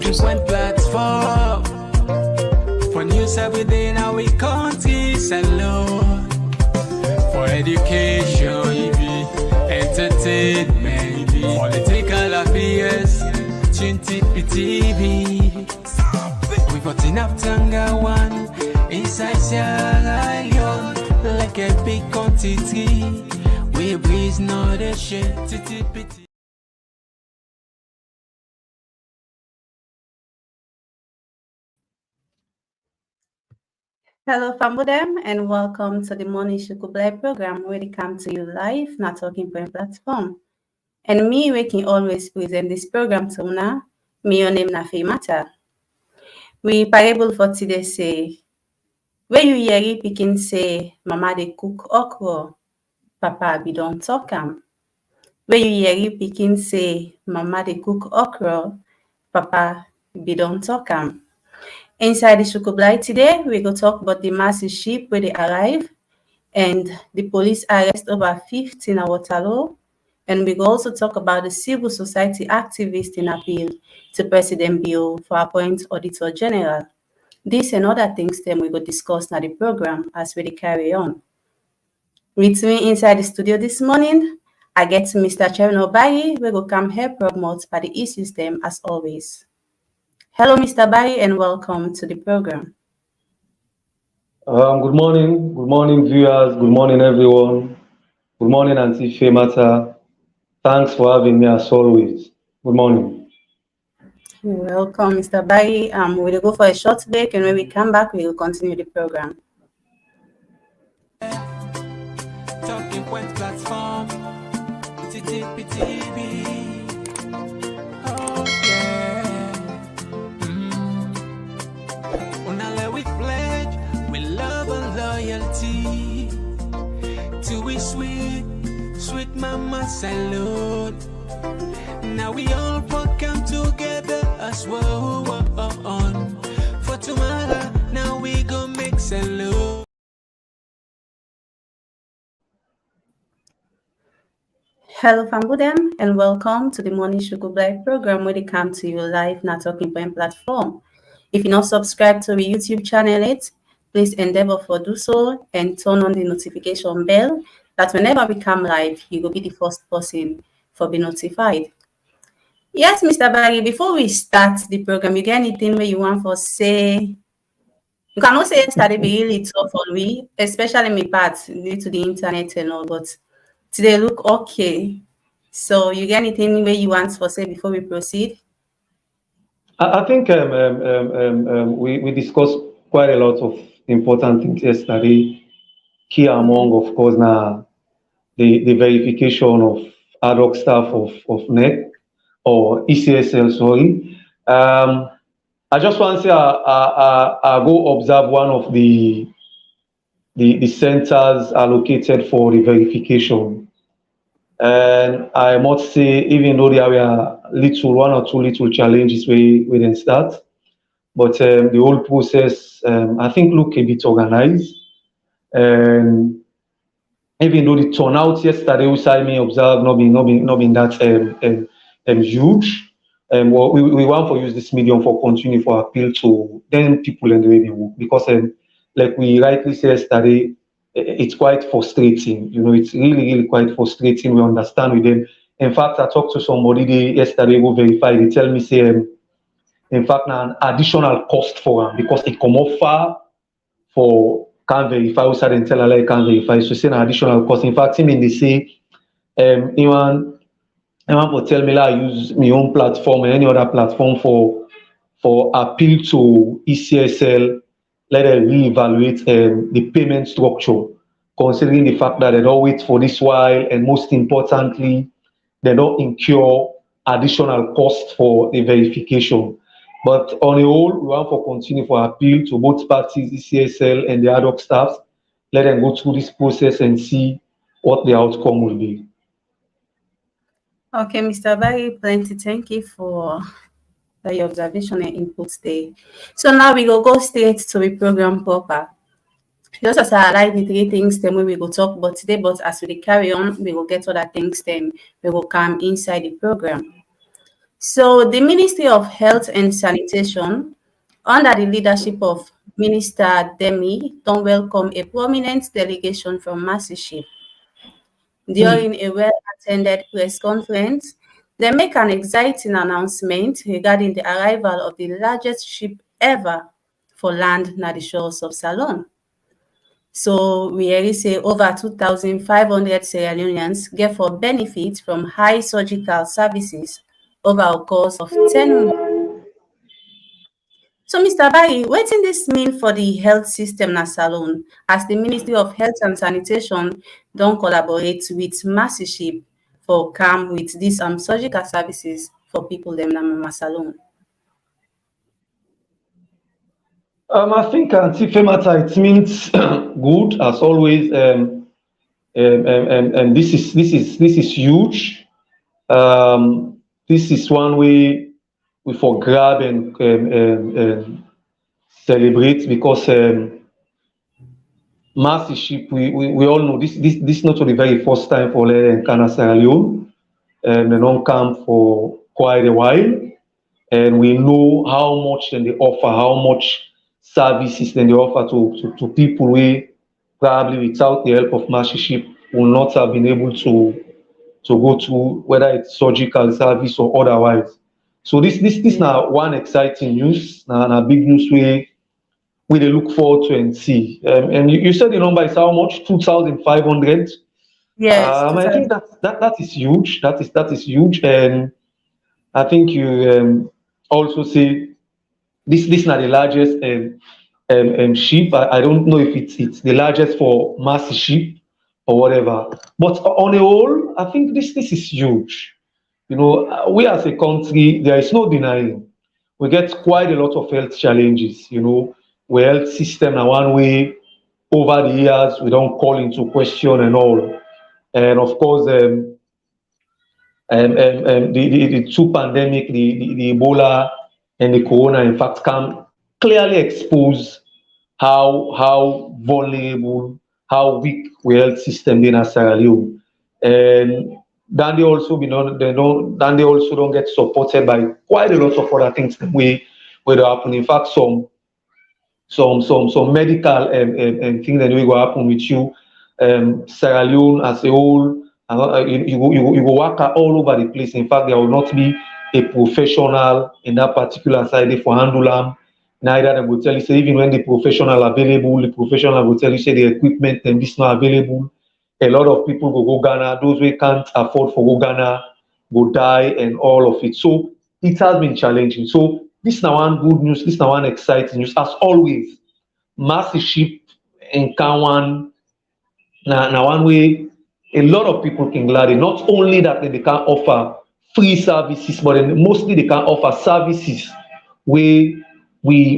Different platform for news every day. Now we can't alone for education, entertainment, political affairs, TV. We got enough Tanga one inside Sierra Leone, like a big quantity. We breeze not a shit. Hello, Fambudem, and welcome to the Morning Shukubla program where they come to you live, not talking point platform. And me, we can always present this program to una. Me, your name na Mata. We parable for today say, where you hear picking say, Mama they cook okra, Papa be don't talk am. Where you hear picking say, Mama they cook okra, Papa be don't talk am. Inside the Shukublai today, we go talk about the massive ship where they arrive and the police arrest over 50 in Waterloo. And we go also talk about the civil society activists in appeal to President Bill for Appoint Auditor General. This and other things then we go discuss now the program as we carry on. With me inside the studio this morning, I get Mr. Chairman Obayi, we go come help promote by the E-System as always. Hello, Mr. Barry, and welcome to the program. Good morning, viewers. Good morning, everyone. Good morning, Auntie Femata. Thanks for having me as always. Good morning. You're welcome, Mr. Barry. We'll go for a short break, and when we come back, we will continue the program. Talking point platform, TV. Loyalty to we sweet mama salute. Now we all come together as well for tomorrow. Now we go make salute. Hello, Fambudem, and welcome to the Morning Shukubla program where they come to you live, not talking point platform. If you're not subscribed to our YouTube channel, please endeavor for do so and turn on the notification bell that whenever we come live, you will be the first person for be notified. Yes, Mr. Barry, before we start the program, you get anything where you want for say? You cannot say yesterday be really tough on we, especially my part due to the internet and all, but today look okay. So you get anything where you want for say before we proceed? I think we discussed quite a lot of important things yesterday. Key among, of course, now the verification of ad hoc staff of NEC or ECSL. Sorry. I just want to say I go observe one of the centers allocated for the verification. And I must say, even though there were one or two little challenges we didn't start, but the whole process, I think, look a bit organized. And even though the turnout yesterday, which I may observe, not been that huge, well, we want to use this medium for continue for appeal to then people in the way they work, because like we rightly said yesterday, it's quite frustrating. You know, it's really quite frustrating. We understand with them. In fact, I talked to somebody yesterday who verified. They tell me, say, in fact, now an additional cost for them because it come off far for can't verify. We said tell Allah can't verify. So say an additional cost. In fact, I mean they say, anyone will tell me I use my own platform or any other platform for appeal to ECSL. Let them reevaluate the payment structure, considering the fact that they don't wait for this while, and most importantly, they don't incur additional cost for the verification. But on the whole, we want to continue for appeal to both parties, ECSL and the ad hoc staff. Let them go through this process and see what the outcome will be. Okay, Mr. Barry, plenty thank you for your observation and input today. So now we go straight to the program proper. Just as I like the three things then we will talk about today, but as we carry on, we will get other things then we will come inside the program. So the Ministry of Health and Sanitation, under the leadership of Minister Demi, don't welcome a prominent delegation from Massiship. During a well-attended press conference, they make an exciting announcement regarding the arrival of the largest ship ever for land near the shores of Salon. So we already say over 2,500 Sierra Leoneans get for benefit from high surgical services over a course of 10 months. So, Mr. Bayi, what does this mean for the health system na Salon, as the Ministry of Health and Sanitation don't collaborate with Massiship for come with these surgical services for people them na Salon? I think anti-femata, it means good as always. And this is huge. This is one way we for grab and celebrate, because mastership, we all know this not for the very first time for Ghana, Sierra Leone. They don't come for quite a while, and we know how much then they offer, how much services then they offer to people who probably without the help of mastership will not have been able to go to, whether it's surgical service or otherwise. So this now one exciting news, now big news we they look forward to and see. And you said the number is how much? 2,500. Yes, I think that is huge. That is huge, and I think you also say this not the largest ship. I don't know if it's the largest for mass ship or whatever. But on the whole, I think this is huge. We as a country, there is no denying, we get quite a lot of health challenges. Where health system are one way over the years we don't call into question and all. And of course, the two pandemic, the Ebola and the Corona, in fact, can clearly expose how vulnerable, how weak we health system in Sierra Leone. And then they also don't get supported by quite a lot of other things that where they happen. In fact, some medical things that will happen with you. Sierra Leone as a whole, you go work all over the place. In fact, there will not be a professional in that particular side for handle them. Neither them will tell you, say, even when the professional available, the professional will tell you, say, the equipment and this not available. A lot of people go Ghana. Those who can't afford for go Ghana go die and all of it. So it has been challenging. So this now one good news. This now one exciting news. As always, massive ship in Kawan. Now one way a lot of people can gladly. Not only that they can offer free services, but then mostly they can offer services where we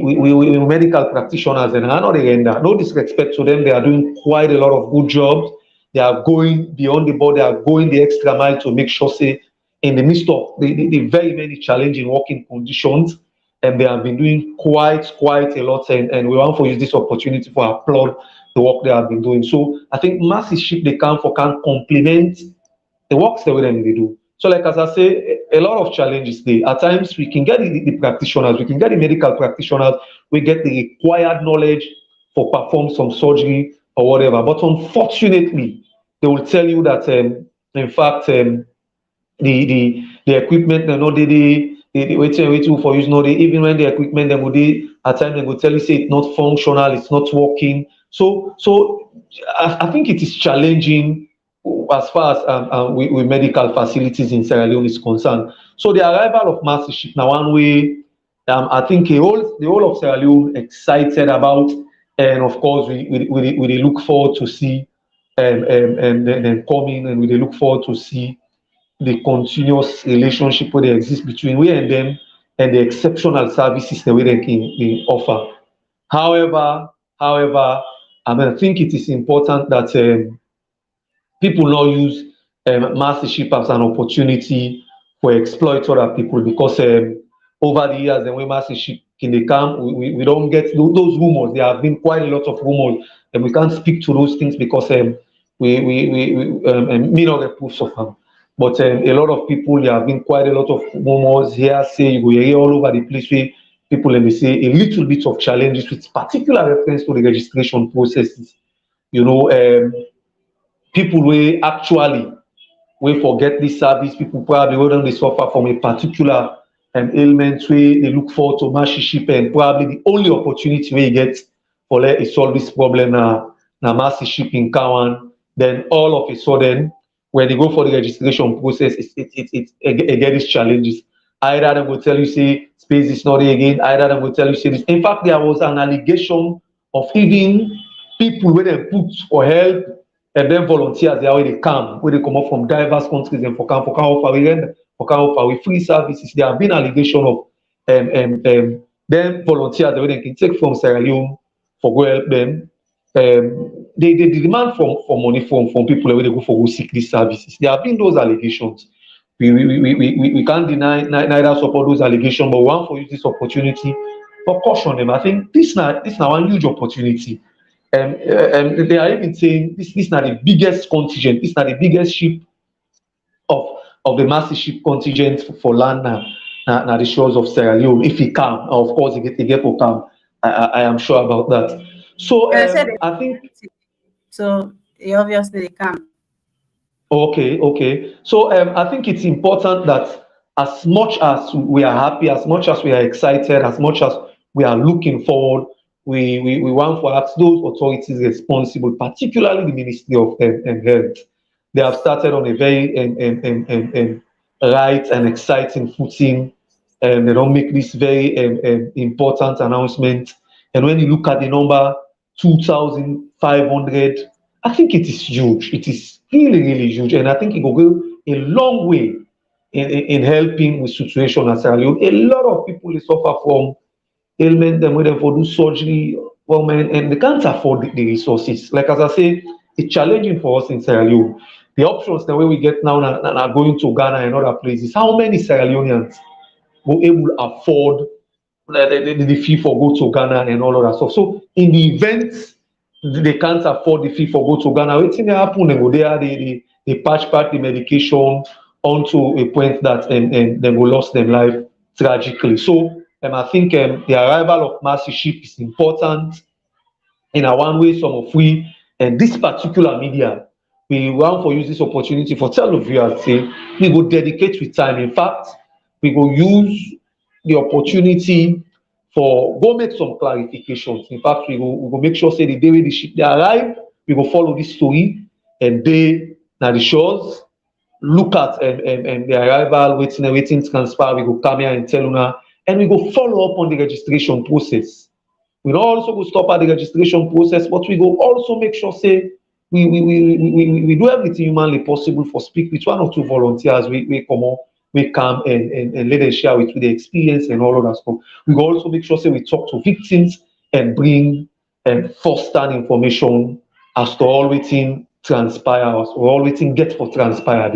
medical practitioners and not again that. No disrespect to them, they are doing quite a lot of good jobs. They are going beyond the board, they are going the extra mile to make sure, say, in the midst of the very many challenging working conditions, and they have been doing quite a lot. And we want to use this opportunity for applaud the work they have been doing. So I think massive ship they can complement the works the way they do. So, like as I say, a lot of challenges there. At times, we can get the practitioners, we can get the medical practitioners, we get the required knowledge for perform some surgery or whatever. But unfortunately, they will tell you that, in fact, the equipment, they waiting for use. No, even when the equipment, they will at times they will tell you, say it's not functional, it's not working. So I think it is challenging as far as with medical facilities in Sierra Leone is concerned. So the arrival of massive ship now one way, I think the whole of Sierra Leone excited about, and of course we look forward to see and then coming, and we look forward to see the continuous relationship where they exist between we and them, and the exceptional services the way they can offer. However, I think it is important that people not use mastership as an opportunity for exploit other people, because over the years, and when mastership can they come, we don't get those rumors. There have been quite a lot of rumors, and we can't speak to those things because we not get proofs of them. But a lot of people, there have been quite a lot of rumors here, say you go hear all over the place where people, let me say, a little bit of challenges with particular reference to the registration processes. People will actually forget this service, people probably wouldn't they suffer from a particular ailment where they look forward to mastership, and probably the only opportunity where you get for let solve this problem na mastership in Kawan. Then all of a sudden, when they go for the registration process, it get these challenges. Either them will tell you say space is not there again, either them will tell you say this. In fact, there was an allegation of even people where they put for help and then volunteers they already come, where they come up from diverse countries and for can offer we rent, for can offer we free services. There have been allegation of them volunteers where they can take from Sierra Leone for go help them. They demand for money from people where they go for go seek these services. There have been those allegations. We can't deny neither support those allegations, but we want to use this opportunity for caution them. I think this now one huge opportunity. They are even saying this is not the biggest contingent, this is not the biggest ship of the massive ship contingent for land now the shores of Sierra Leone. If he come, of course, he get for come. I am sure about that. So I think so. Obviously, they come. Okay. So I think it's important that as much as we are happy, as much as we are excited, as much as we are looking forward, we want to ask those authorities responsible, particularly the Ministry of Health. They have started on a very right and exciting footing, and they don't make this very important announcement. And when you look at the number 2,500, I think it is huge. It is really huge, and I think it will go a long way in helping with situation at Sierra Leone. A lot of people suffer from ailment, them where for do surgery, and they can't afford the resources. Like as I say, it's challenging for us in Sierra Leone. The options the way we get now are going to Ghana and other places. How many Sierra Leoneans will able to afford the fee for go to Ghana and all of that stuff? So in the event they can't afford the fee for go to Ghana, what's going to happen? They go there, they patch the medication onto a point that and they will lose their life tragically. So I think the arrival of Mercy Ship is important in a one way, some of we, and this particular media, we want to use this opportunity for tell the viewers, say, we go dedicate with time. In fact, we go use the opportunity for go make some clarifications. In fact, we go make sure say the day when the ship they arrive, we go follow this story and they now the shores look at and the arrival, waiting transfer, we go come here and tell Una, and we go follow up on the registration process. We don't also go stop at the registration process, but we go also make sure say we do everything humanly possible for speak with one or two volunteers. We come and let them share with the experience and all of that stuff. We go also make sure say we talk to victims and bring first-hand information as to all waiting transpire, as to all waiting get for transpire.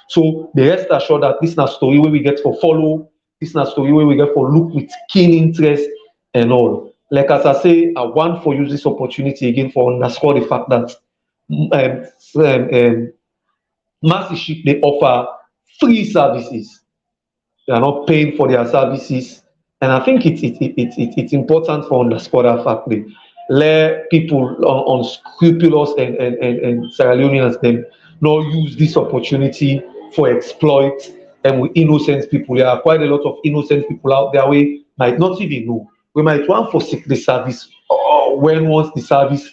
So the rest assured that this is a story where we get for follow, this is a story where we get for look with keen interest and all. Like as I say, I want for use this opportunity again for underscore the fact that Mercy Ship they offer free services. They are not paying for their services, and I think it's important for underscore that fact. They let people unscrupulous and Sierra Leoneans them not use this opportunity for exploit and with innocent people. There are quite a lot of innocent people out there we might not even know. We might want to seek the service when once the service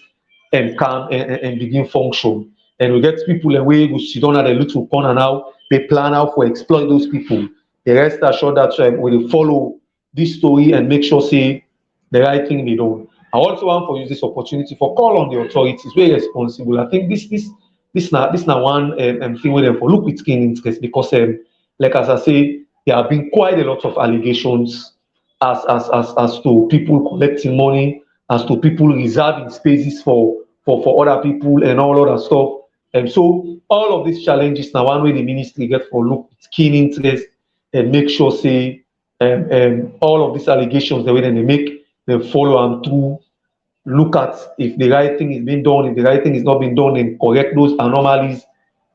come and begin function. And we get people away who sit down at a little corner now, they plan out for exploit those people. The rest assured that we will follow this story and make sure say the right thing they do. I also want to use this opportunity for call on the authorities, very responsible. I think this not one thing where them for look with keen interest because like as I say, there have been quite a lot of allegations as to people collecting money, as to people reserving spaces for other people and all other stuff. And so all of these challenges now one way the ministry get for look with keen interest and make sure say all of these allegations the way they make them follow them through, look at if the right thing is being done, if the right thing is not being done, and correct those anomalies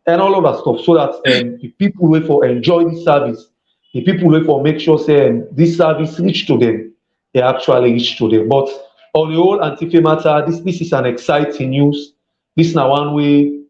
and all of that stuff, so that the people wey for enjoy this service, the people wey for make sure say this service reach to them, they actually reach to them. But on the whole anti-fame matter, this is an exciting news. This na one way,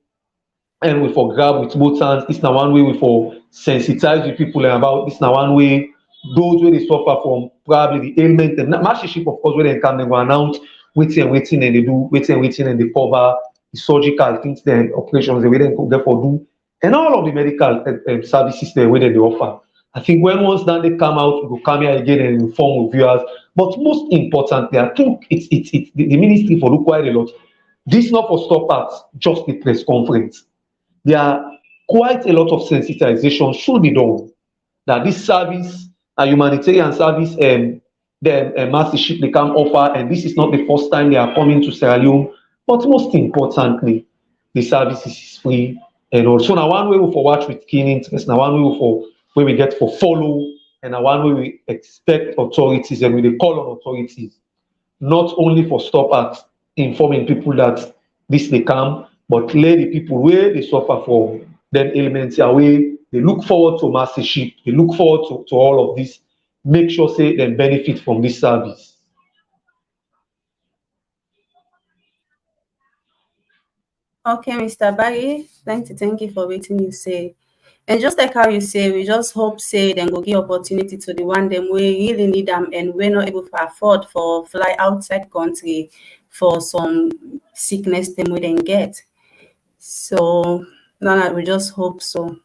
and we for grab with both hands. This na one way we for sensitize the people about. This na one way those wey dey suffer from probably the ailment dem. Mastership, of course, when dem come, dem go announce wetin dem dey do, wetin dem dey cover, the surgical things, dem operations, the way dem go therefore do, and all of the medical services dem wey dem dey offer. I think when once that they come out, we go come here again and inform viewers. But most importantly, I think it's the ministry for look quite a lot. This not for stop at just the press conference. There are quite a lot of sensitization should be done that this service, a humanitarian service, the mastership they can offer, and this is not the first time they are coming to Sierra Leone. But most importantly, the service is free, and also now one way we for watch with keen interest, now one way we for where we get for follow, and now one way we expect authorities and we dey call on authorities not only for stop at informing people that this they come, but let the people where they suffer from them ailments away. They look forward to mastership. They look forward to all of this. Make sure say they benefit from this service. Okay, Mr. Barry, thank you for waiting you say. And just like how you say, we just hope say then go give opportunity to the one them we really need them and we're not able to afford for fly outside country for some sickness them we then get. So no, we just hope so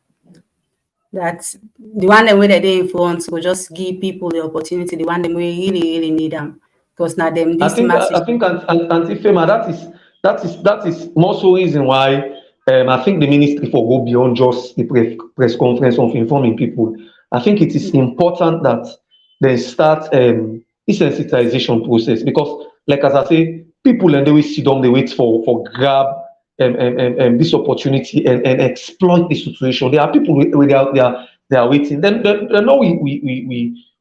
that the one them way that they influence will just give people the opportunity, the one them we really need them. Because now them I this think massive. Anti-FEMA, that is more so reason why I think the ministry for go beyond just the press conference of informing people. I think it is important that they start this sensitization process, because, like as I say, people and they will sit down, they wait for grab this opportunity and exploit the situation. There are people they are waiting. Then they know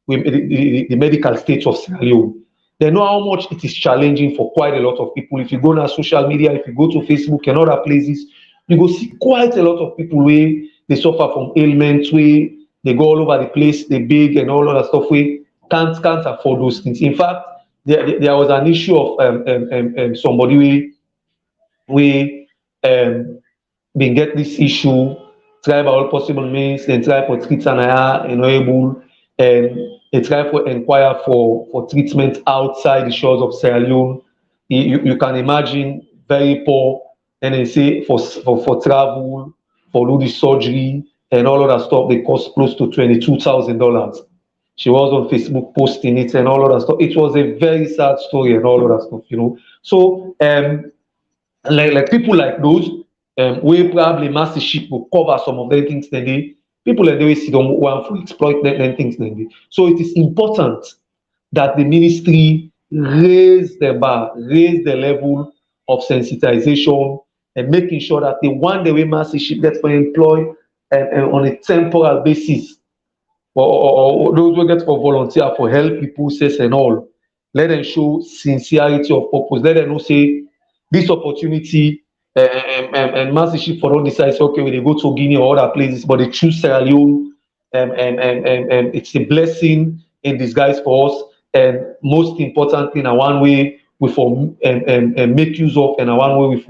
the medical state of Sierra Leone. They know how much it is challenging for quite a lot of people. If you go on social media, if you go to Facebook and other places, you go see quite a lot of people where they suffer from ailments, where they go all over the place, they beg and all of that stuff, where can't afford those things. In fact, there was an issue of somebody we been get this issue, try by all possible means, then try for treat and able, and they try for inquire for treatment outside the shores of Sierra Leone. You can imagine very poor, and they say for travel, for do the surgery and all of that stuff, they cost close to $22,000. She was on Facebook posting it and all of that stuff. It was a very sad story and all of that stuff, you know. So like people like those, where probably mastership will cover some of the things then they people and they see don't want to exploit them things then they. So it is important that the ministry raise the bar, raise the level of sensitization, and making sure that the one the way mastership gets for employ on a temporal basis, or those who get for volunteer for help people process and all, let them show sincerity of purpose. Let them know say this opportunity and mastership for all decide say okay, when they go to Guinea or other places, but they choose Sierra Leone, and it's a blessing in disguise for us. And most importantly, in one way we for make use of, and one way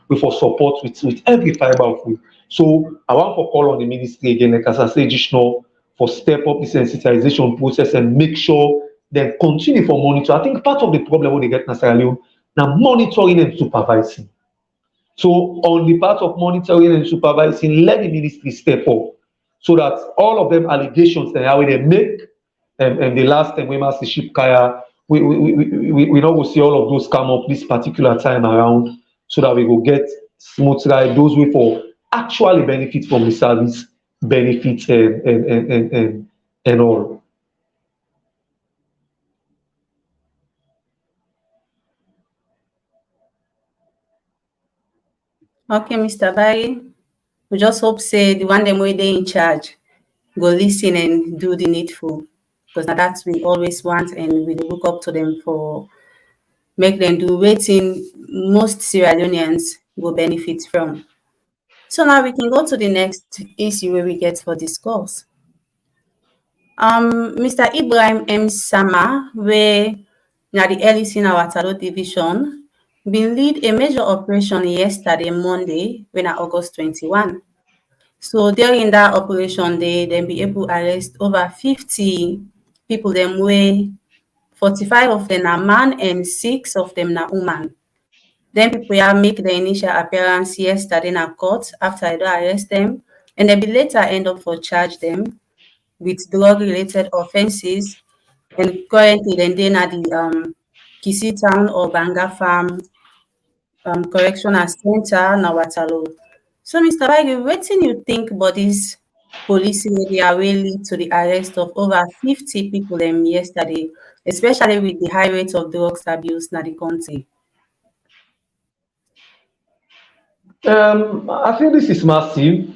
we for support with every fiber of we. So I want to call on the ministry again, like as I say just now, for step up the sensitization process and make sure they continue for monitor. I think part of the problem when they get in Sierra Leone now monitoring and supervising. So on the part of monitoring and supervising, let the ministry step up so that all of them allegations that how they make, and the last time we mastership Kaya, we not will see all of those come up this particular time around, so that we will get smooth ride. Those way for actually benefit from the service, benefit and all. Okay, Mr. Barry. We just hope say the one them way they in charge go listen and do the needful, because now that's we always want and we look up to them for make them do waiting most Sierra Leoneans will benefit from. So now we can go to the next issue where we get for discourse. Mr. Ibrahim M. Sama, where now the LEC in our Talo division, been lead a major operation yesterday, Monday, when August 21. So during that operation, they then be able to arrest over 50 people, them way 45 of them are man and 6 of them are woman. Then people have make the initial appearance yesterday in a court after I do arrest them, and then be later end up for charge them with drug-related offenses. And currently, then they at the Kisi Town or Banga Farm Correctional Center, Nawatalo. So, Mr. Baigi, what do you think about this police area will lead to the arrest of over 50 people yesterday, especially with the high rate of drugs abuse in the country? I think this is massive.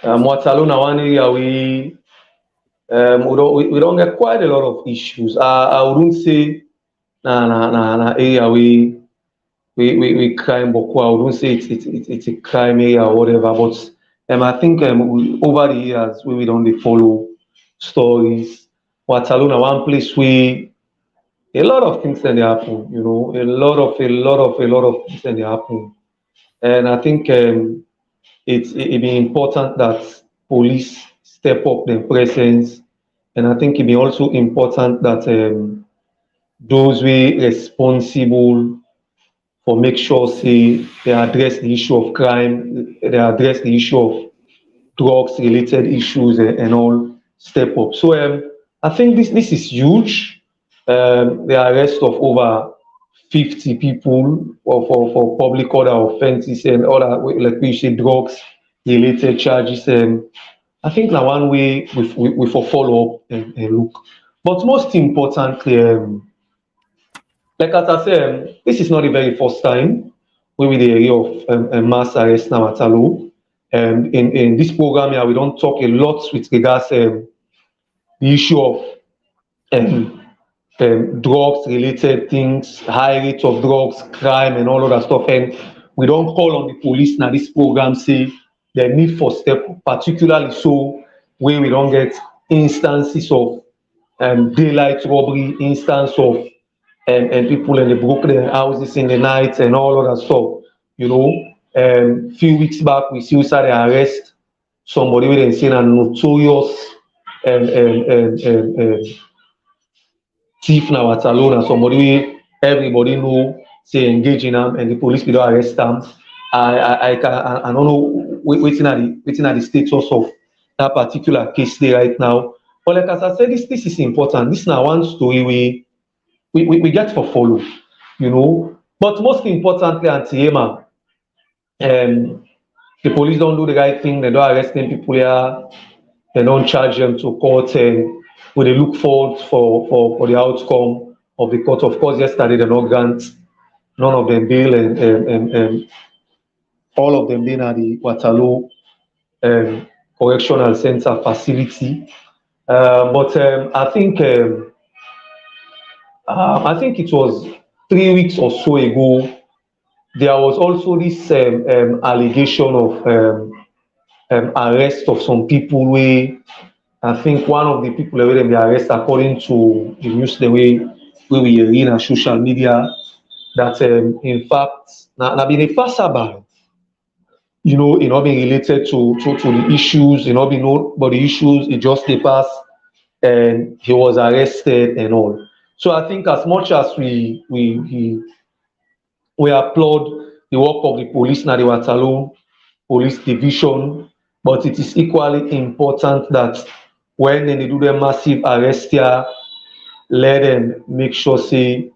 Mwatalo na one area we don't get quite a lot of issues. I wouldn't say na area we crime, but I wouldn't say it's a crime area or whatever. But I think over the years we don't follow stories. Mwatalo na one place where a lot of things that they happen, you know, a lot of things that they happen, and I think it be important that police step up their presence, and I think it be also important that those we responsible for make sure say they address the issue of crime, they address the issue of drugs related issues and all step up. So I think this is huge. The arrest of over 50 people for public order offenses and other, like we say, drugs related charges. I think that one way we for follow up and look. But most importantly, like as I said, this is not the very first time we with the area of mass arrest now at Alo. In this program here, we don't talk a lot with regards the issue of drugs related things, high rates of drugs, crime, and all of that stuff. And we don't call on the police now. This program say the need for step, particularly so where we don't get instances of daylight robbery, instance of and people in the broke their houses in the night and all of that stuff. You know, few weeks back we still started arrest somebody with a notorious thief now at alone and somebody wey everybody know say engage in them and the police will don't arrest them. I don't know waiting at the status of that particular case there right now. But like as I said, this is important. This now one story we get for follow, you know. But most importantly, Anti-Ema, the police don't do the right thing. They don't arrest them people here. They don't charge them to court, and when they look forward for the outcome of the court. Of course, yesterday they not grant none of them bail, and all of them being at the Waterloo Correctional Center facility. But I think it was 3 weeks or so ago. There was also this allegation of arrest of some people. Where I think one of the people where they arrested, according to the news the way we read on social media, that in fact now been a passerby, you know, it not being related to the issues, it not being known about the issues, it just they pass and he was arrested and all. So I think as much as we applaud the work of the police now the Waterloo Police Division, but it is equally important that when they do the massive arrest here, let them make sure say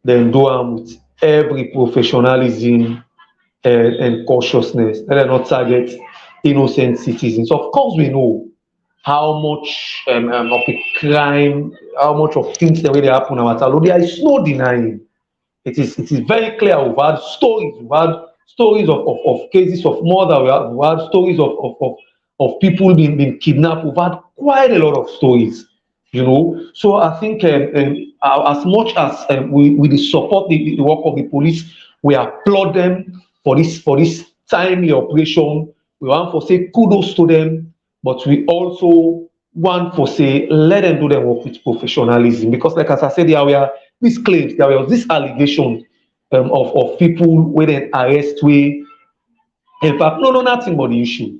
them do them with every professionalism and cautiousness. Let them not target innocent citizens. Of course, we know how much of a crime, how much of things that really happen in Waterloo. There is no denying. It is very clear. We've had stories of cases of murder. We've had stories of people being kidnapped. We've had quite a lot of stories, you know. So I think as much as we support the work of the police, we applaud them for this timely operation. We want to say kudos to them, but we also want to say let them do their work with professionalism, because like as I said, there were these claims, there was this allegation of people with an arrest way. In fact, no, nothing but the issue,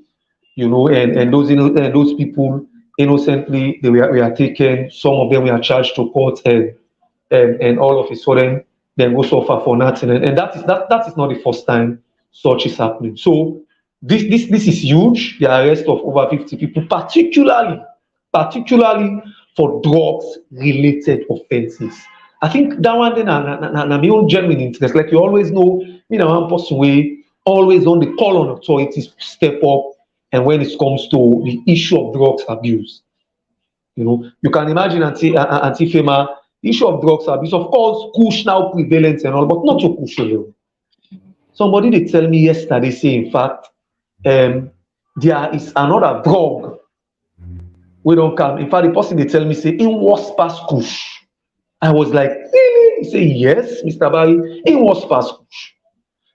and those people innocently they were taken. Some of them were charged to court, and all of a sudden then go suffer for nothing. And that is not the first time such is happening. So this is huge. The arrest of over 50 people, particularly for drugs related offenses. I think that one then na my own genuine interest. Like you always know, me na one person way always on the call on authorities to step up, and when it comes to the issue of drugs abuse. You can imagine Auntie Fema, the issue of drugs abuse, of course, kush now prevalent and all, but not so kush alone. Somebody they tell me yesterday, say in fact, there is another drug we don't come. In fact, the person they tell me say in was past kush. I was like, really? He say yes, Mr. Barry, in was past kush.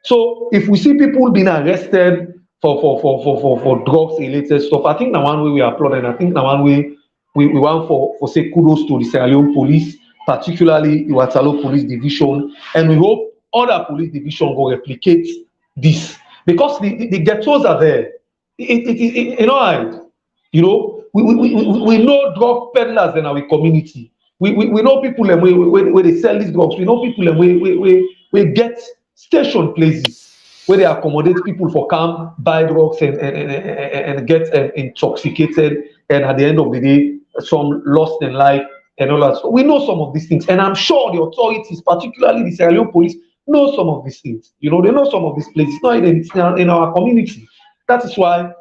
So if we see people being arrested for drugs related stuff, I think the one way we applaud, and I think the one way we want for say kudos to the Sierra Leone police, particularly the Waterloo Police Division, and we hope other police division will replicate this, because the ghettos are there. We know drug peddlers in our community. We know people where they sell these drugs. We know people where get station places where they accommodate people for come buy drugs and get intoxicated, and at the end of the day some lost in life and all that. So we know some of these things, and I'm sure the authorities, particularly the Sierra Leone police, know some of these things. They know some of these places. It's not in our community. That is why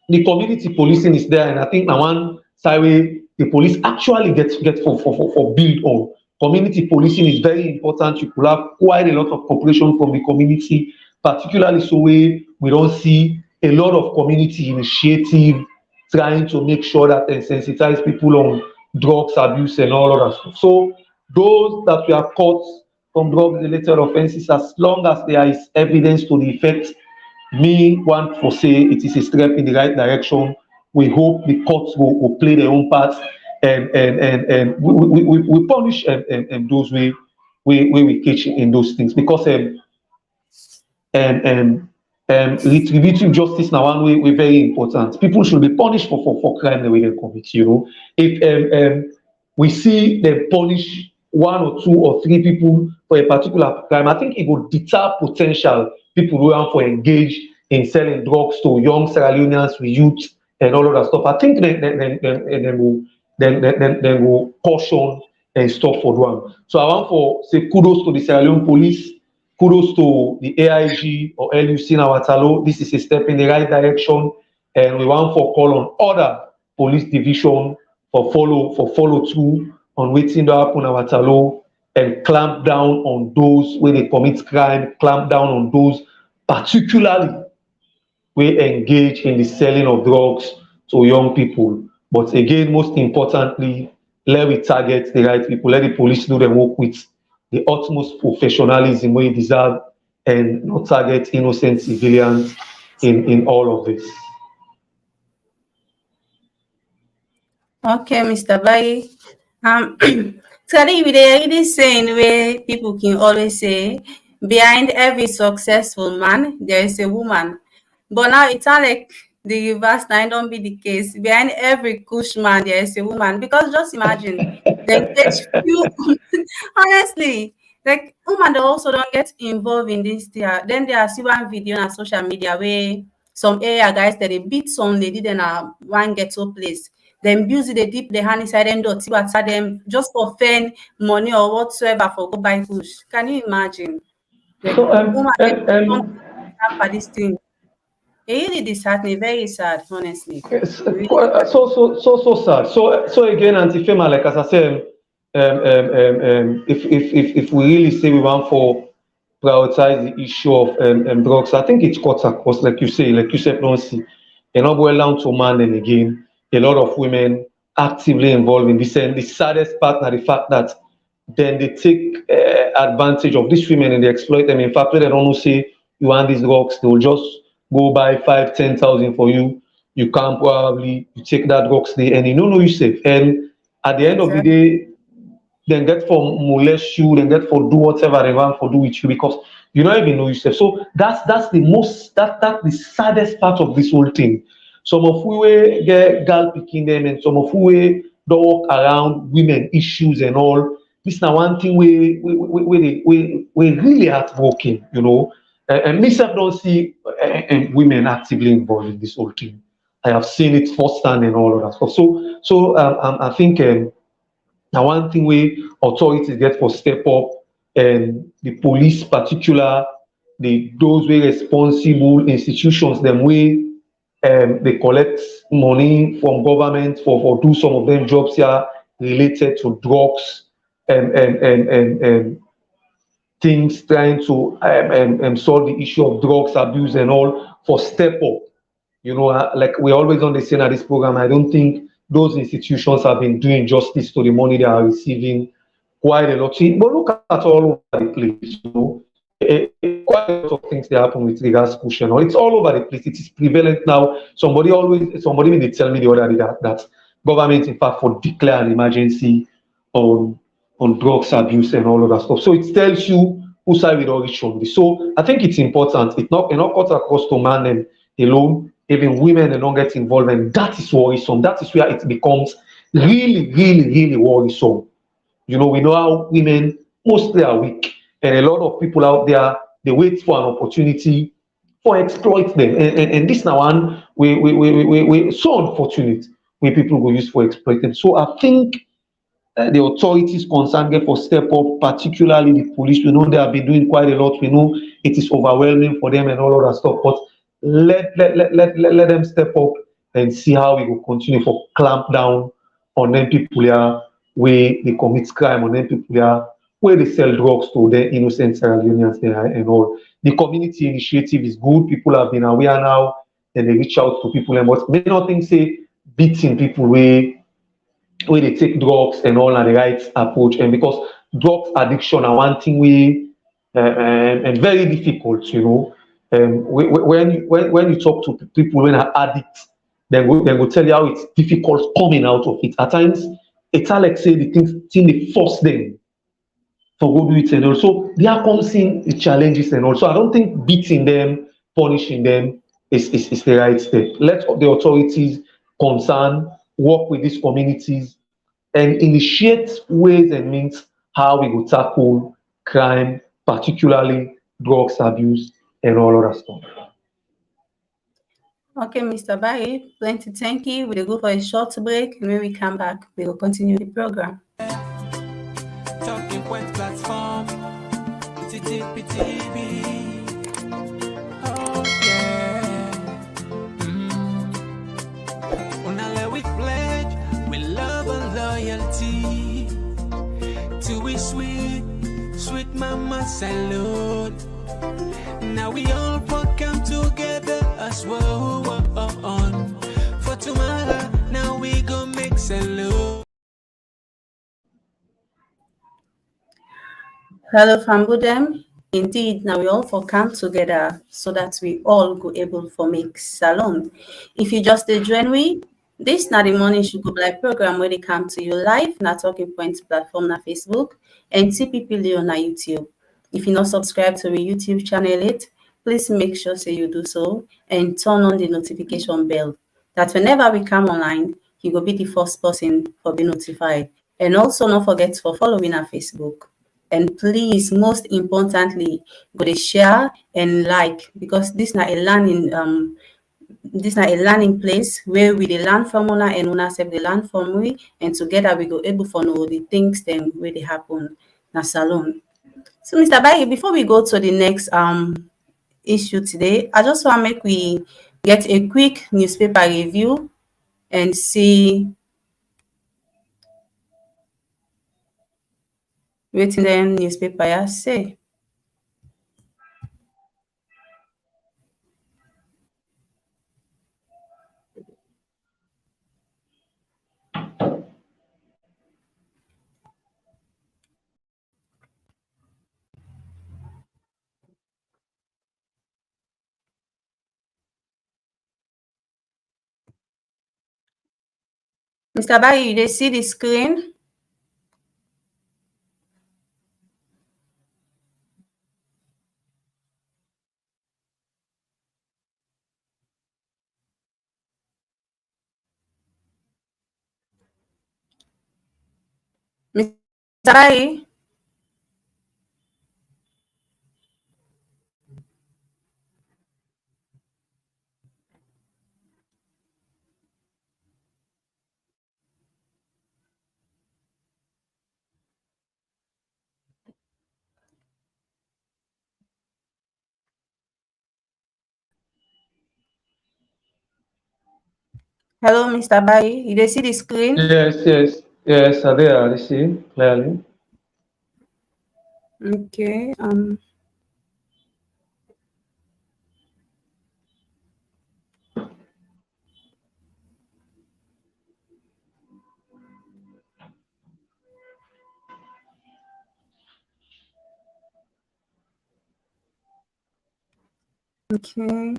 the community policing is there, and I think now one side way the police actually get for build on. Community policing is very important. You could have quite a lot of cooperation from the community, particularly so we don't see a lot of community initiative trying to make sure that they sensitize people on drugs abuse and all of that stuff. So those that we are caught from drug-related offenses, as long as there is evidence to the effect, me want to say it is a step in the right direction. We hope the courts will play their own part, and we punish those way we catch in those things, because retributive justice now one way very important. People should be punished for crime the way they commit. If we see them punish 1 or 2 or 3 people for a particular crime, I think it would deter potential people who want to engage in selling drugs to young Sierra Leoneans, with youth and all of that stuff. I think then will caution and stop for one. So I want to say kudos to the Sierra Leone police, kudos to the AIG or LUC in Waterloo. This is a step in the right direction, and we want to call on other police division for follow through on waiting to happen in Waterloo, and clamp down on those where they commit crime, clamp down on those particularly we engage in the selling of drugs to young people. But again, most importantly, let we target the right people. Let the police do their work with the utmost professionalism we deserve, and not target innocent civilians in all of this. Okay, Mr. Bayi. Today we are really saying where people can always say, behind every successful man, there is a woman. But now it's not like the reverse now, don't be the case. Behind every kush man, there is a woman. Because just imagine, they get few, honestly, like women also don't get involved in this there. Then there are see one video on social media where some area guys that they beat some lady, then one ghetto place. Then use it, they dip the hand inside them, see what's at them just for fame, money or whatsoever for go buy kush. Can you imagine? Like, woman for this thing. It really disheartening, very sad, honestly. Really so sad. So again, Auntie Fema, like as I said, if we really say we want for prioritize the issue of drugs, I think it's cuts across, like you said, don't see. You're not going down to man, and again, a lot of women actively involved in this. And the saddest part is the fact that then they take advantage of these women and they exploit them. In fact, they don't know say you want these drugs, they will just go buy 5, 10,000 for you. You can probably you take that drugs there and you don't know yourself. And at the end of the Exactly. day, then get for molest you, then get for do whatever they want for do with you because you don't even know yourself. So that's the most that's the saddest part of this whole thing. Some of we will get gal picking them and some of we will don't walk around women issues and all. This now one thing we really heartbroken, you know. And myself don't see women actively involved in this whole thing. I have seen it firsthand and all of that stuff. I think now, one thing where authorities get for step up, and the police particular, the those way responsible institutions, them way they collect money from government for do some of them jobs here related to drugs and things trying to solve the issue of drugs abuse and all for step up. You know, like we're always on the scene at this program, I don't think those institutions have been doing justice to the money they are receiving quite a lot. But look at all over the place, you know. Quite a lot of things they happen with regards to push and all. It's all over the place. It is prevalent now. Somebody when they tell me the other day that government, in fact, for declare an emergency on drugs abuse and all of that stuff. So it tells you who side with all each on this. So I think it's important. It not cut across to man and alone, even women and don't get involved, and that is worrisome. That is where it becomes really, really, really worrisome. You know, we know how women mostly are weak, and a lot of people out there they wait for an opportunity for exploit them. And this now one we so unfortunate when people go use for exploit them. So I think the authorities concerned get for step up, particularly the police. We know they have been doing quite a lot. We know it is overwhelming for them and all of that stuff. But let them step up and see how we will continue for clamp down on them people here where they commit crime, on them people here where they sell drugs to the innocent Sierra Leoneans there and all. The community initiative is good. People have been aware now and they reach out to people. And but may not think say beating people where they take drugs and all and the right approach. And because drugs addiction are one thing we and very difficult, you know. When you talk to people when are addicts, then go tell you how it's difficult coming out of it. At times, it's like say the thing they force them to go do it and also there comes in the challenges and also I don't think beating them, punishing them is the right step. Let the authorities concerned work with these communities and initiate ways and means how we will tackle crime, particularly drugs abuse and all other stuff. Okay, Mr. Barry, plenty thank you. We'll go for a short break, and when we come back, we will continue the program. Talking point platform, TTPTB. Oh yeah. Unale we pledge, we love and loyalty. To we sweet, sweet mama salute. Now we all come together as well on. For tomorrow, now we go make salute. Hello, Fambudem. Indeed, now we all for come together so that we all go able for make salon. If you just join we, this na the morning Sugar Black program where they come to you live na Talking Points platform na Facebook and TPP Leo na YouTube. If you not subscribe to our YouTube channel yet, please make sure say you do so and turn on the notification bell. That whenever we come online, you will be the first person for be notified. And also not forget for following our Facebook. And please, most importantly, go to share and like because this na a learning place where we dey learn from una and una sef dey learn from we and together we go able for know the things then where they happen na salon. So Mr. Bayi, before we go to the next issue today, I just want to make we get a quick newspaper review and see wetin dem newspaper ya say. Mr. Barry, you dey see the screen? Mr. Barry? Hello, Mr. Barry, you dey see the screen? Yes, I see clearly. Okay. Okay.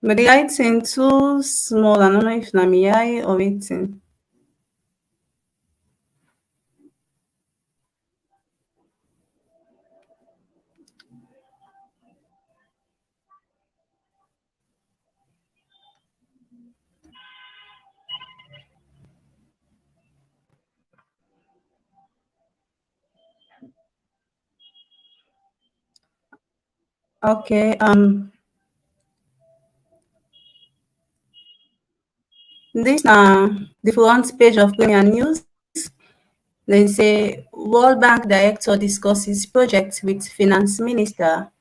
But the writing too small. I don't know if na me eye or wetin. Okay. This na the front page of Premier News. They say World Bank director discusses project with finance minister.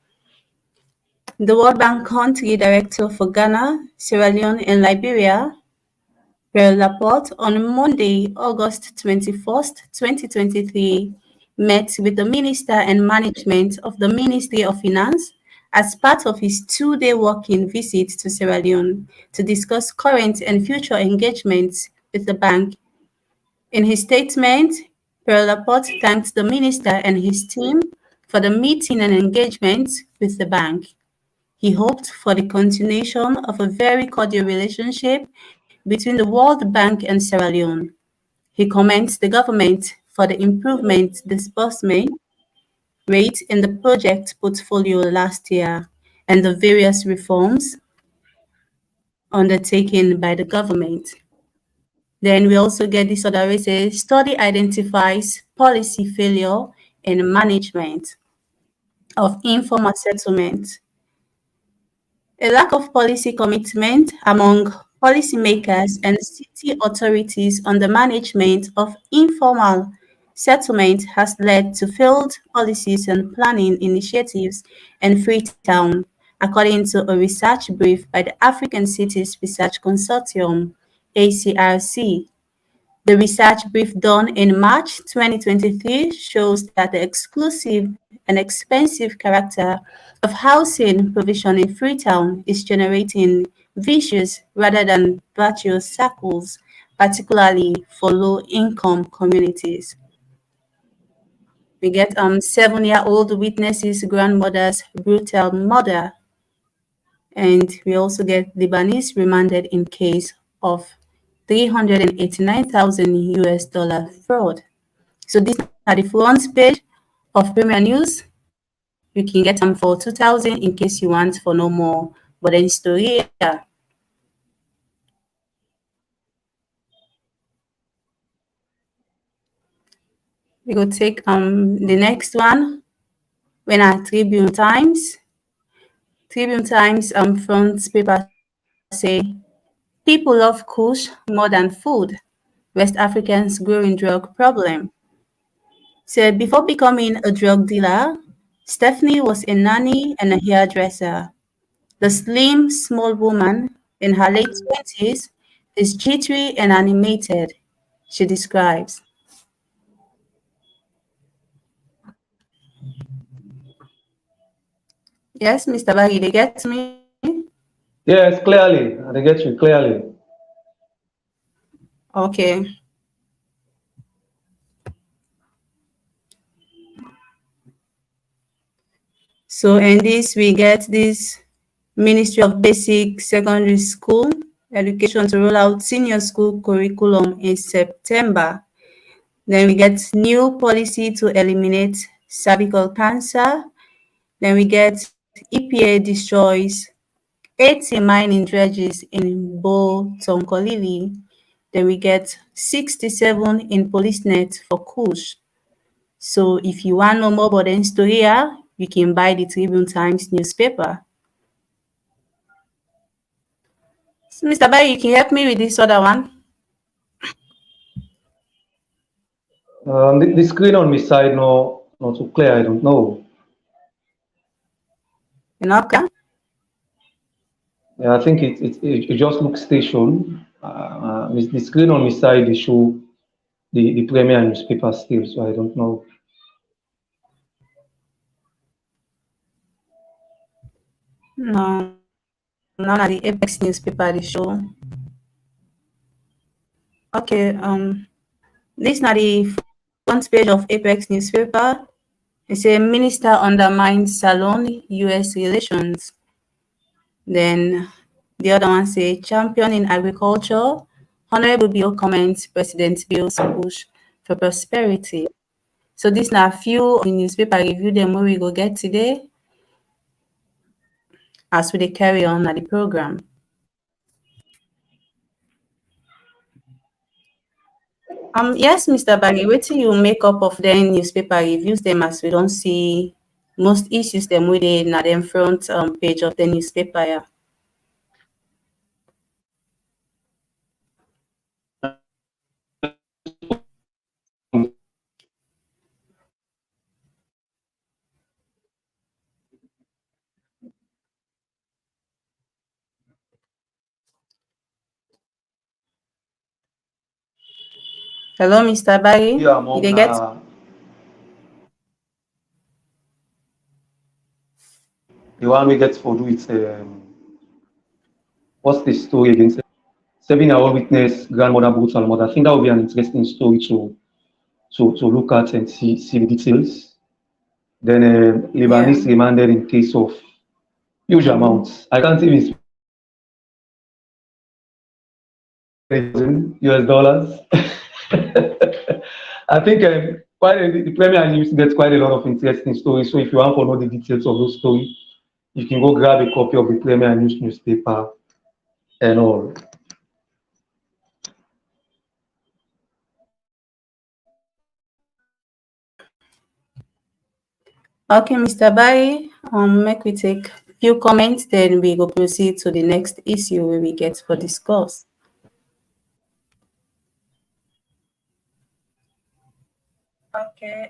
The World Bank country director for Ghana, Sierra Leone, and Liberia, Pierre Laporte, on Monday, August 21st, 2023, met with the minister and management of the Ministry of Finance as part of his two-day working visit to Sierra Leone to discuss current and future engagements with the bank. In his statement, Pierre Laporte thanked the minister and his team for the meeting and engagement with the bank. He hoped for the continuation of a very cordial relationship between the World Bank and Sierra Leone. He commends the government for the improvement disbursement rate in the project portfolio last year and the various reforms undertaken by the government. Then we also get this other way says study identifies policy failure in management of informal settlement. A lack of policy commitment among policymakers and city authorities on the management of informal settlement has led to failed policies and planning initiatives in Freetown, according to a research brief by the African Cities Research Consortium, ACRC. The research brief done in March 2023 shows that the exclusive and expensive character of housing provision in Freetown is generating vicious rather than virtuous circles, particularly for low-income communities. We get 7-year-old witnesses grandmother's brutal murder, and we also get Lebanese remanded in case of 389,000 US dollar fraud. So these are the front page of Premier News. You can get them for 2,000 in case you want for no more. But then story here. We go take the next one. When our Tribune Times. Tribune Times front paper say people love kush more than food. West Africans growing drug problem. So before becoming a drug dealer, Stephanie was a nanny and a hairdresser. The slim, small woman in her late 20s is jittery and animated, she describes. Yes, Mr. Baggy, they get me? Yes, clearly. I get you clearly. Okay. So in this, we get this Ministry of Basic Secondary School Education to roll out senior school curriculum in September. Then we get new policy to eliminate cervical cancer. Then we get EPA destroys 80 mining dredges in Bo Tonkolili. Then we get 67 in police net for Kush. So if you want to know more about the story here, you can buy the Tribune Times newspaper. So Mr. Barry, you can help me with this other one. The screen on my side not too clear. I don't know. You know, okay? Yeah, I think it just looks station. The screen on my side they show the Premier newspaper still, so I don't know. No, none of the Apex newspaper they show. Okay, this is not the front page of Apex newspaper. It say minister undermines Salon US relations. Then the other one say champion in agriculture. Honorable Bill comments President Bill's push for prosperity. So these are a few of the newspaper review them where we go get today as we dey carry on at the program. Yes, Mr. Baggy, wetin you make up of them newspaper reviews them as we don't see most issues them wey dey na dem front page of the newspaper. Yeah. Hello, Mr. Baggy. Yeah, You mom, dey get? the one we get for do it. What's the story again? 7-year-old witness grandmother brutal mother. I think that would be an interesting story to look at and see the details. Then Yeah. Lebanese remanded in case of huge amounts. I can't even US dollars. I think the Premier News gets quite a lot of interesting stories. So if you want to know the details of those stories, you can go grab a copy of the Premier News newspaper and all. Okay, Mr. Barry, make we take few comments, then we go proceed to the next issue where we get for discuss. Okay,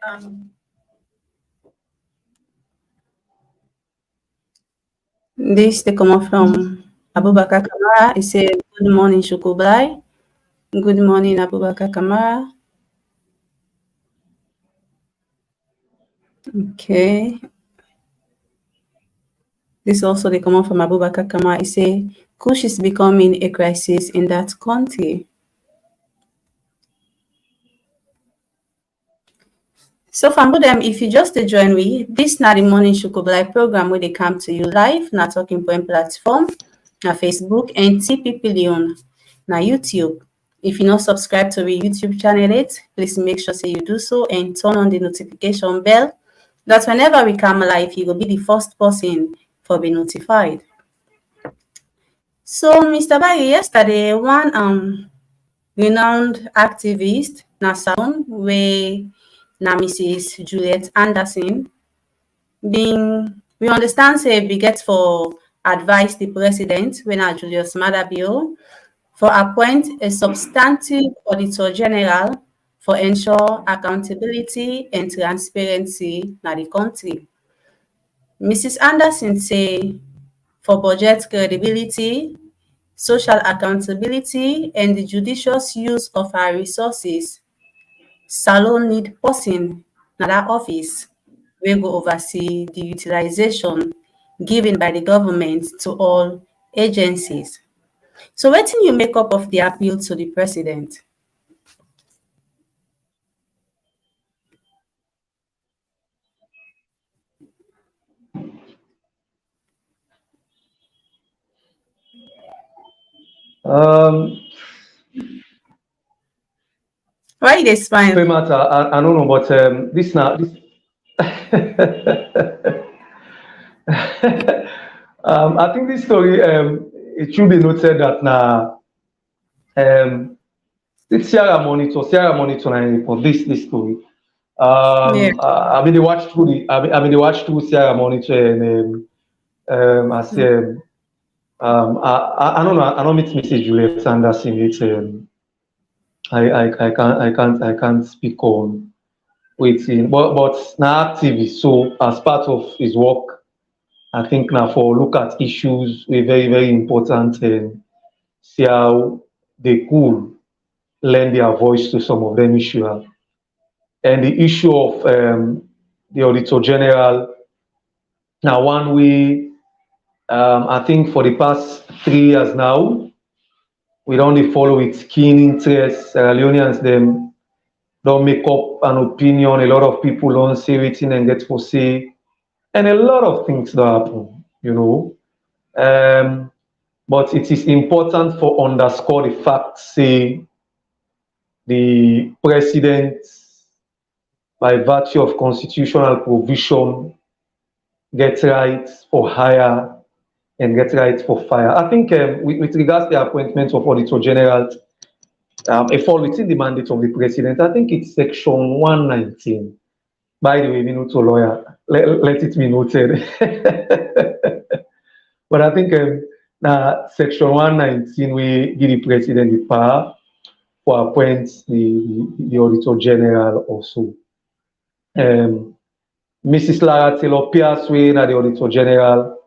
this they come from Abubakar Kamara. He say, "Good morning, Shukubai. Good morning, Abubakar Kamara." Okay. This also they come from Abubakar Kamara. He say, "Kush is becoming a crisis in that country." So from them, if you just to join me, this na the morning Shukubai program where they come to you live, na talking point platform, na Facebook and TP Billion, na YouTube. If you not subscribe to the YouTube channel yet, please make sure say you do so and turn on the notification bell. That whenever we come live, you will be the first person for be notified. So, Mr. Baggy, yesterday, one renowned activist, na Salon, where na Mrs. Juliet Andason, we understand say we get for advise the president when na Julius Maada Bill for appoint a substantive auditor general for ensure accountability and transparency na the country. Mrs. Anderson say for budget credibility, social accountability, and the judicious use of our resources, Salon need person na that office wey go oversee the utilization given by the government to all agencies. So wetin you make up of the appeal to the president? Um, Why they smile? Matter, I don't know, but this now this. I think this story, it should be noted that now, um, it's Sierra Monitor for this story. Yeah. I mean, they watched through I mean, they watched through Sierra Monitor and I Mm. say, I don't know, I don't meet Mrs. Juliet Andason. It's I can't speak on waiting, but now activist. So as part of his work, I think now for look at issues we very important and see how they could lend their voice to some of them issues. And the issue of the Auditor General, now one way, I think for the past 3 years now, we don't dey follow with keen interest. Sierra Leoneans them don't make up an opinion. A lot of people don't say wetin and get for say, and a lot of things don't happen, you know. Um, but it is important for underscore the fact say the president, by virtue of constitutional provision, get rights for hire and get rights for fire. I think with regards to the appointment of Auditor General, it fall within the mandate of the president. I think it's section 119. By the way, we not a lawyer. Let it be noted. But I think section 119 we give the president the power to appoint the Auditor General also. Mrs. Lara Taylor Pierce, we na the Auditor General,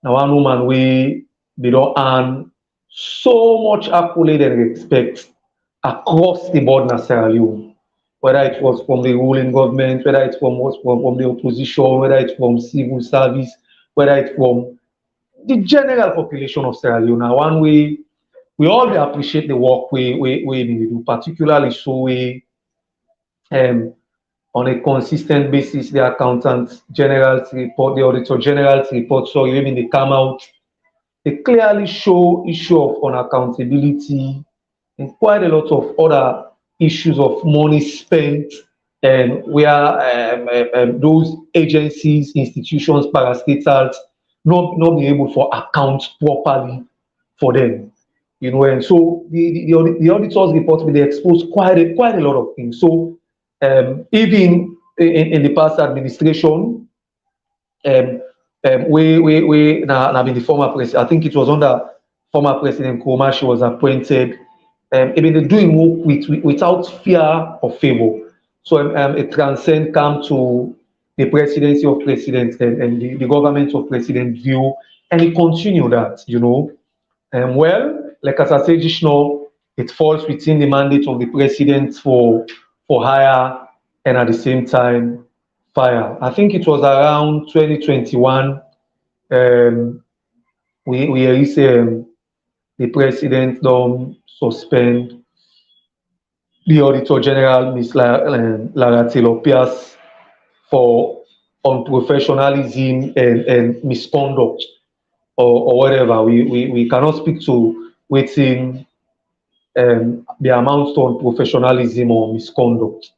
now one woman we they don't earn so much accolade and respect across the board in Sierra Leone, whether it was from the ruling government, whether it was from the opposition, whether it's from civil service, whether it's from the general population of Sierra Leone. Now, one way we all appreciate the work we do, particularly so we um, on a consistent basis, the accountant general's report, the auditor general's report, so even they come out, they clearly show issue of unaccountability and quite a lot of other issues of money spent and where those agencies, institutions, parastatals not be able to account properly for them. You know, and so the auditors report they expose quite a lot of things. So even in the past administration, we now been the former president. I think it was under former President Komon-Tok she was appointed. Been doing work without fear or favor. So it transcend come to the presidency of president and the government of President View, and it continue that, you know. Well, like as I said just now, it falls within the mandate of the president for hire and at the same time fire. I think it was around 2021. We released the president don't suspend the Auditor General, Ms. Lara Taylor Pierce, for unprofessionalism and misconduct or whatever. We cannot speak to waiting the amount of unprofessionalism or misconduct.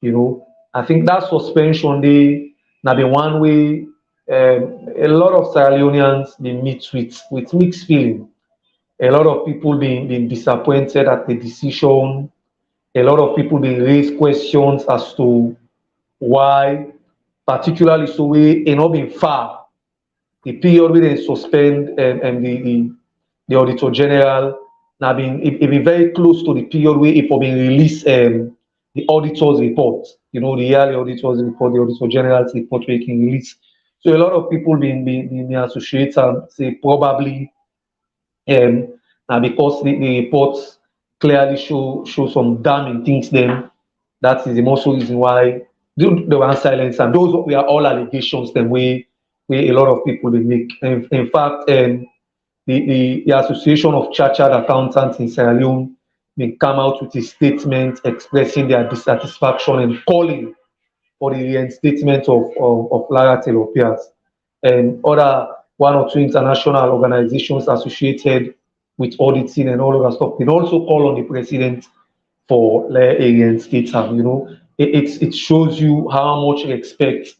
You know, I think that suspension they now be one way a lot of Sierra Leoneans they meet with mixed feeling. A lot of people being disappointed at the decision. A lot of people being raise questions as to why, particularly so we not been far. The period where they suspend and the Auditor General now been very close to the period where it for being released the auditor's report. You know, the yearly auditor's report, the Auditor General's report making release. So a lot of people being associated and say probably now because the reports clearly show some damning things then that is the most reason why they were silenced, and those were all allegations then we a lot of people will make. In fact, the Association of Chartered Accountants in Sierra Leone may come out with a statement expressing their dissatisfaction and calling for the reinstatement of Lara Taylor Pierce and other one or two international organizations associated with auditing and all of that stuff, can also call on the president for area and state have. It shows you how much respect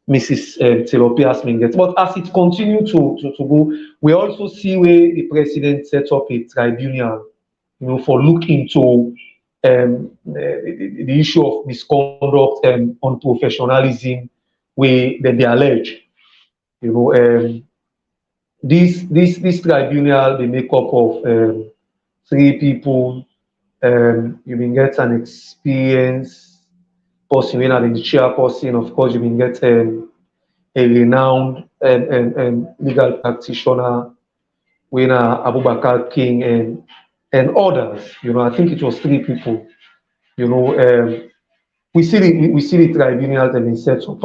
Mrs. Telopias may get. But as it continues to go, we also see where the president set up a tribunal, for looking into the issue of misconduct and unprofessionalism, where they allege. This tribunal, they make up of 3 people. You can get an experienced person, when the chairperson, of course, you can get a renowned legal practitioner, when Abubakar King and others. I think it was 3 people. We see the tribunal that been set up.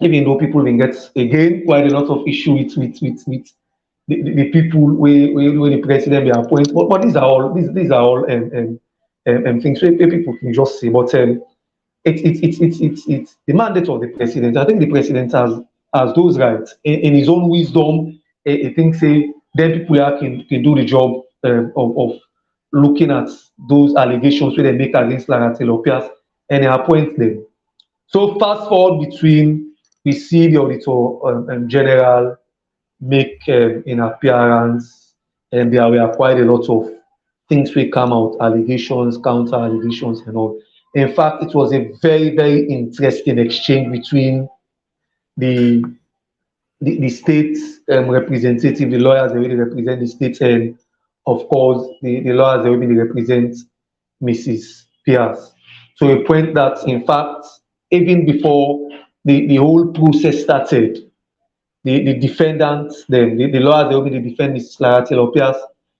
Even though people will get again quite a lot of issue with the people where the president be appointed, but these are all things where people can just say. But it's the mandate of the president. I think the president has those rights in his own wisdom. I think then people can do the job of looking at those allegations where they make against Lara Telopias and appoint them. So fast forward we see the Auditor General make an appearance, and there were quite a lot of things will come out, allegations, counter allegations, and all. In fact, it was a very, very interesting exchange between the state representative, the lawyers that really represent the state, and of course the lawyers that really represent Mrs. Pierce. To a point that, in fact, even before the whole process started, the defendants, the lawyers that will defend Mrs. Lara Telopias,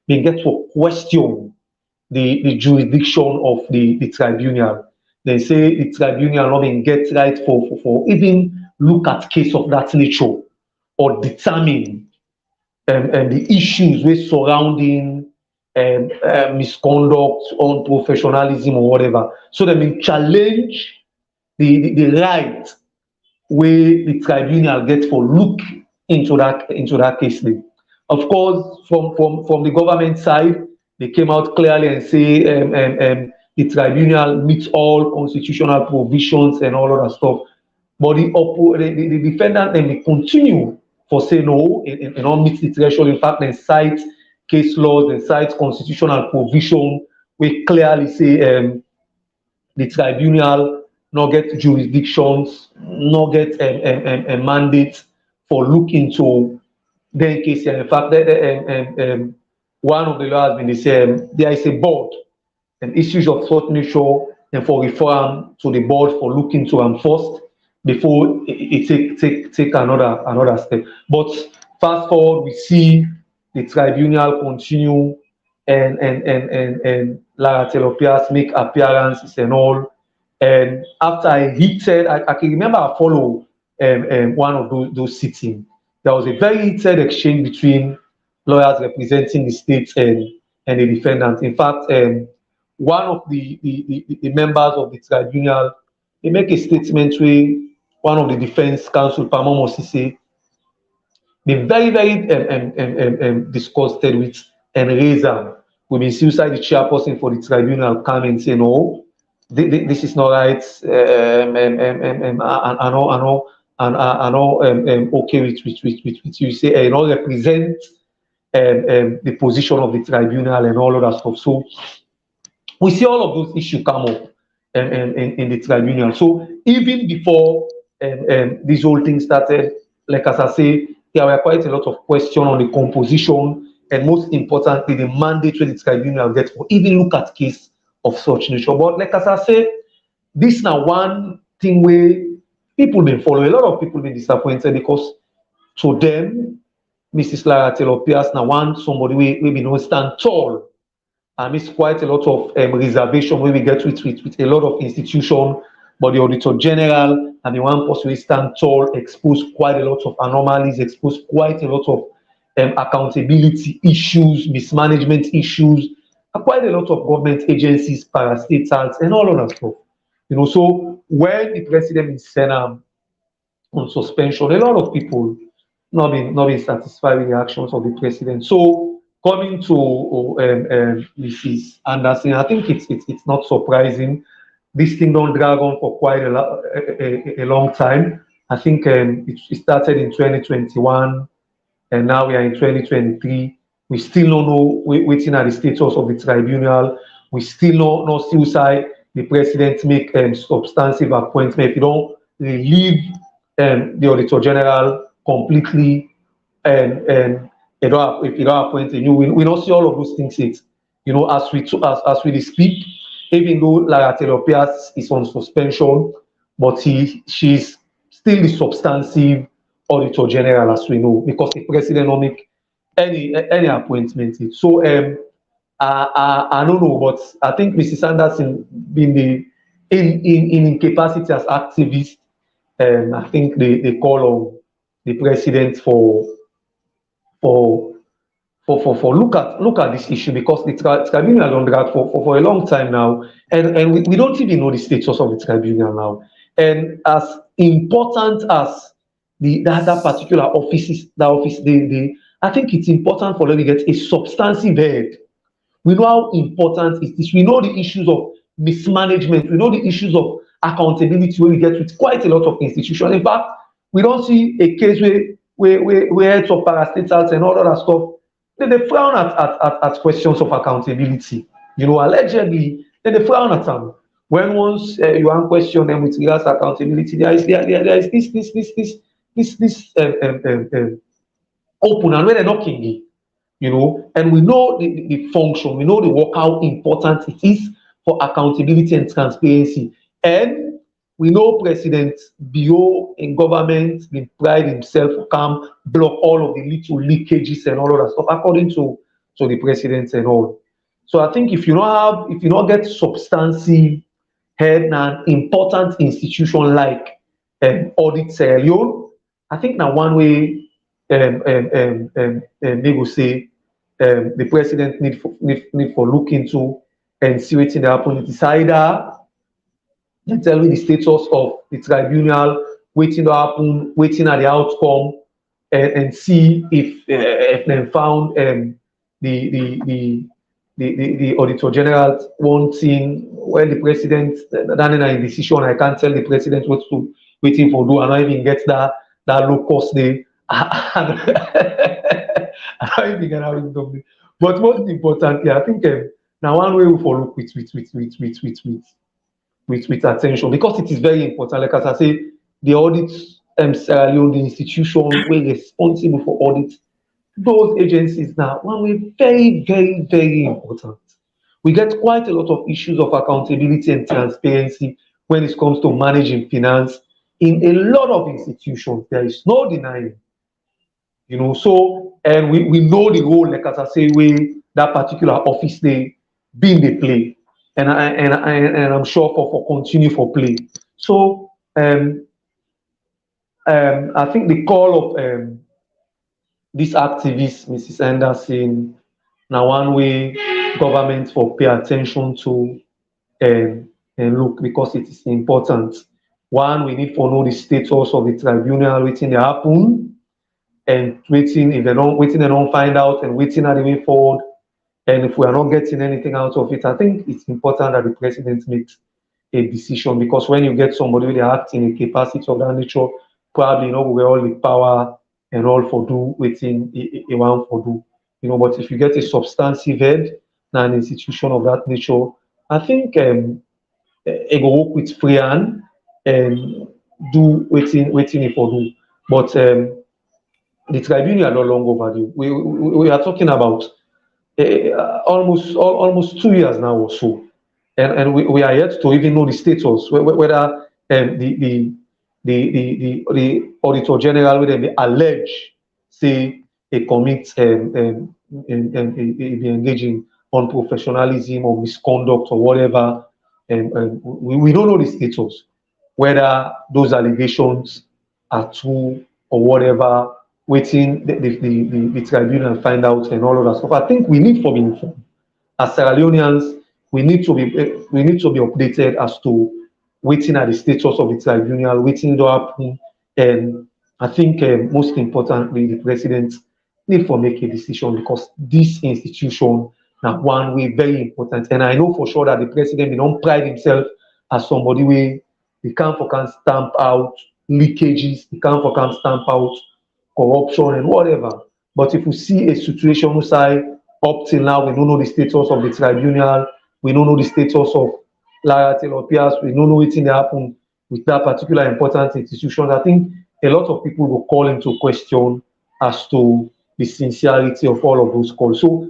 they get to question the jurisdiction of the tribunal. They say the tribunal not even get right for even look at case of that nature or determine the issues with surrounding misconduct, unprofessionalism, or whatever. So they may challenge the right where the tribunal gets for look into that case. Of course, from the government side, they came out clearly and say the tribunal meets all constitutional provisions and all of that stuff. But the defendant then they continue for say no, and not meet the threshold. In fact, they cite case laws, they cite constitutional provision, we clearly say the tribunal not get jurisdictions, not get a mandate for looking into their case. And in fact, one of the lawyers been say there is a board and issues of such nature, and for reform to the board for looking to them first before it take another step. But fast forward, we see the tribunal continue and Lara Telopias make appearances and all. And after I can remember I follow one of those sittings. There was a very heated exchange between lawyers representing the state and the defendant. In fact, one of the members of the tribunal, they make a statement where one of the defense counsel, Pamo Mosise, been very, very disgusted with and raised them. We've been suicide the chairperson for the tribunal come and say, no, this is not right. I know okay with you say, I don't represent the position of the tribunal and all of that stuff. So we see all of those issues come up in the tribunal. So even before this whole thing started, like as I say, there were quite a lot of questions on the composition and most importantly, the mandate the tribunal gets for even look at case of such nature. But like as I say, this now one thing where people been following, a lot of people been disappointed because to them, Mrs. Lara Telopias now want somebody we be no stand tall. And it's quite a lot of reservation where we get with a lot of institutions, but the Auditor General and the one person we stand tall expose quite a lot of anomalies, expose quite a lot of accountability issues, mismanagement issues, and quite a lot of government agencies, parastatals, and all of that stuff. So when the president is sent on suspension, a lot of people not been satisfied with the actions of the president. So coming to Mrs. Anderson, I think it's not surprising. This thing don't drag on for quite a long time. I think it started in 2021, and now we are in 2023. We still don't know waiting at the status of the tribunal. We still not still say the president make substantive appointment. If you don't relieve the Auditor General completely, and if you don't appoint a new, we don't see all of those things yet. As we speak, even though Lara Telopias is on suspension, but she's still the substantive Auditor General, as we know, because the president don't make any appointment yet. So I don't know, but I think Mrs. Anderson being in incapacity as activist, I think they call on the president for look at this issue, because the tribunal don't drag for a long time now, and we don't even know the status of the tribunal now. And as important as that particular office is, I think it's important for them to get a substantive head. We know how important it is. We know the issues of mismanagement. We know the issues of accountability where we get with quite a lot of institutions. In fact, we don't see a case where heads of parastatals and all other stuff, they frown at questions of accountability. Allegedly, they frown at them. When once you want to question them with regards to accountability, there is this open, and when they're not king, and we know the function, we know the work, how important it is for accountability and transparency. And we know President Bio in government, he pride himself to come block all of the little leakages and all of that stuff, according to the president and all. So I think if you not get substantive head in an important institution like Audit Sierra Leone, I think now one way they will say the president need for look into and see what's in the happen. It is either they tell me the status of the tribunal, waiting to happen, waiting at the outcome, and see if they found the Auditor General wanting when the president done a decision. I can't tell the president what to waiting for do. I don't even get that low cost day. I don't even get how it done. But most importantly, I think now one way we follow with attention, because it is very important. Like as I say, the audit Sierra Leone, the institution we're responsible for audit, those agencies now, one way very, very, very important. We get quite a lot of issues of accountability and transparency when it comes to managing finance in a lot of institutions. There is no denying. So, and we know the role, like as I say, where that particular office they play, and I'm sure for continue for play. So I think the call of this activist, Mrs. Anderson, now one way government for pay attention to and look, because it is important. One, we need to know the status of the tribunal, waiting to happen, and waiting if they don't find out, and waiting at the way forward. And if we are not getting anything out of it, I think it's important that the president makes a decision, because when you get somebody with acting in a capacity of that nature, probably we all the power and all for do waiting a one for do. But if you get a substantive head and an institution of that nature, I think it go work with free hand and do waiting for do. But the tribunal are no longer overdue. We are talking about almost 2 years now or so, and we are yet to even know the status whether the Auditor General, whether they allege say a commit and be engaging on professionalism or misconduct or whatever, and we don't know the status, whether those allegations are true or whatever. Waiting the tribunal and find out and all of that stuff. I think we need to be informed. As Sierra Leoneans, we need to be updated as to waiting at the status of the tribunal, waiting to happen, and I think most importantly, the president need for make a decision because this institution now one way very important. And I know for sure that the president will not pride himself as somebody where the can for can stamp out leakages, the can for can stamp out corruption and whatever. But if we see a situation side up till now, we don't know the status of the tribunal, we don't know the status of Lara Taylor Pierce, we don't know what's in happen with that particular important institution. I think a lot of people will call into question as to the sincerity of all of those calls. So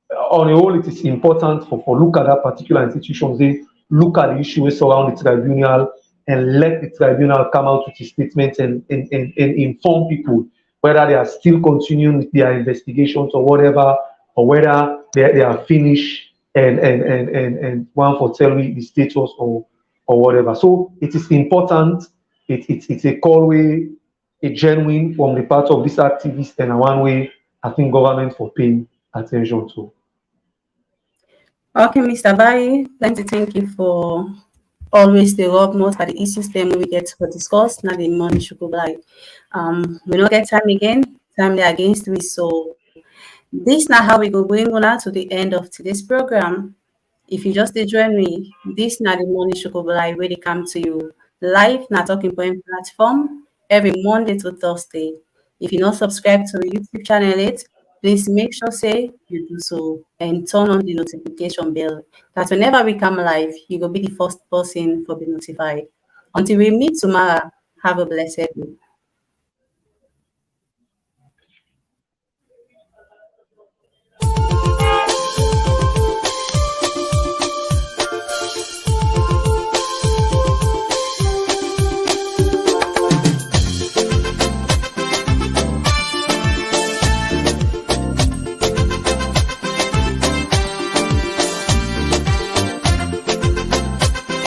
on a whole, it is important for look at that particular institution, they look at the issues around the tribunal and let the tribunal come out with a statement and inform people whether they are still continuing with their investigations or whatever, or whether they are finished and one for tell me the status or whatever. So it is important. It's a call way, a genuine from the part of this activist, and a one way I think government for paying attention to. Okay, Mr. Barry, let me thank you for always the rub most of the issues then we get to discuss, not the money should go by. We don't get time again, time they against me. So this now how we go bring on to the end of today's program. If you just did join me, this now the morning should go live where they come to you live now talking point platform every Monday to Thursday. If you not subscribe to the YouTube channel yet, please make sure say you do so and turn on the notification bell. That whenever we come live, you will be the first person for be notified. Until we meet tomorrow, have a blessed day.